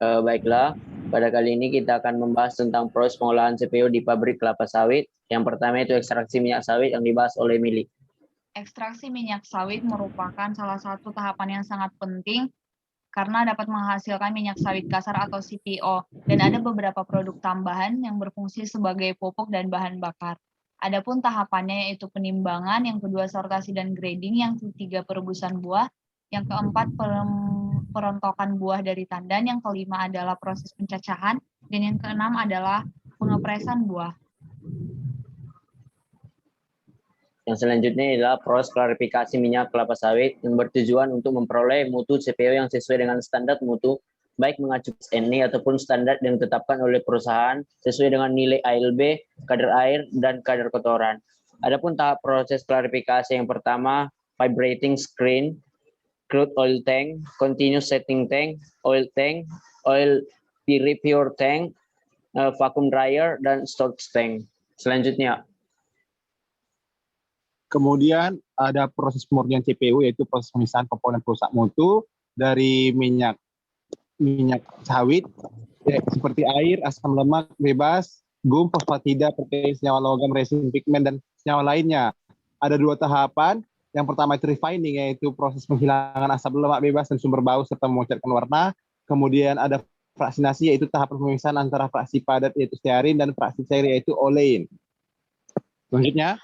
Baiklah, pada kali ini kita akan membahas tentang proses pengolahan CPO di pabrik kelapa sawit. Yang pertama itu ekstraksi minyak sawit yang dibahas oleh Mili. Ekstraksi minyak sawit merupakan salah satu tahapan yang sangat penting karena dapat menghasilkan minyak sawit kasar atau CPO, dan ada beberapa produk tambahan yang berfungsi sebagai pupuk dan bahan bakar. Adapun tahapannya yaitu penimbangan, yang kedua sortasi dan grading, yang ketiga perebusan buah, yang keempat perontokan buah dari tandan, yang kelima adalah proses pencacahan, dan yang keenam adalah pengepresan buah. Yang selanjutnya adalah proses klarifikasi minyak kelapa sawit yang bertujuan untuk memperoleh mutu CPO yang sesuai dengan standar mutu, baik mengacu SNI ataupun standar yang ditetapkan oleh perusahaan sesuai dengan nilai ALB, kadar air, dan kadar kotoran. Adapun tahap proses klarifikasi yang pertama, vibrating screen, crude oil tank, continuous setting tank, oil pure tank, vacuum dryer, dan storage tank. Selanjutnya, kemudian ada proses pemurnian CPO, yaitu proses pemisahan komponen perusak mutu dari minyak sawit, seperti air, asam lemak bebas, gum, fosfatida, protein, senyawa logam, resin, pigmen, dan senyawa lainnya. Ada 2 tahapan. Yang pertama itu refining, yaitu proses penghilangan asam lemak bebas dan sumber bau serta memucatkan warna. Kemudian ada fraksinasi, yaitu tahapan pemisahan antara fraksi padat yaitu stearin dan fraksi cair yaitu olein. Selanjutnya.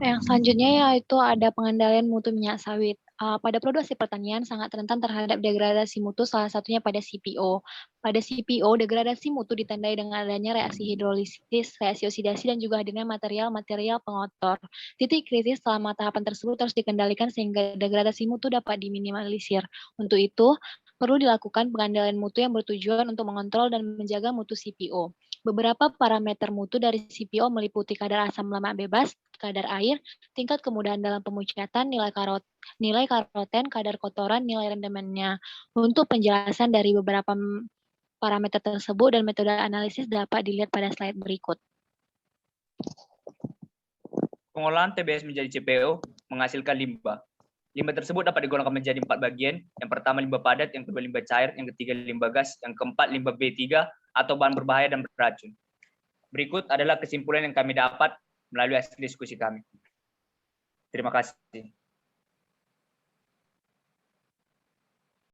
Yang selanjutnya yaitu ada pengendalian mutu minyak sawit. Pada produksi pertanian sangat rentan terhadap degradasi mutu, salah satunya pada CPO. Pada CPO, degradasi mutu ditandai dengan adanya reaksi hidrolisis, reaksi oksidasi, dan juga hadirnya material-material pengotor. Titik kritis selama tahapan tersebut harus dikendalikan sehingga degradasi mutu dapat diminimalisir. Untuk itu, perlu dilakukan pengendalian mutu yang bertujuan untuk mengontrol dan menjaga mutu CPO. Beberapa parameter mutu dari CPO meliputi kadar asam lemak bebas, kadar air, tingkat kemudahan dalam pemucatan, nilai karoten, kadar kotoran, nilai rendemennya. Untuk penjelasan dari beberapa parameter tersebut dan metode analisis dapat dilihat pada slide berikut. Pengolahan TBS menjadi CPO menghasilkan limbah. Limbah tersebut dapat digolongkan menjadi 4 bagian. Yang pertama limbah padat, yang kedua limbah cair, yang ketiga limbah gas, yang keempat limbah B3 atau bahan berbahaya dan beracun. Berikut adalah kesimpulan yang kami dapat melalui hasil diskusi kami. Terima kasih.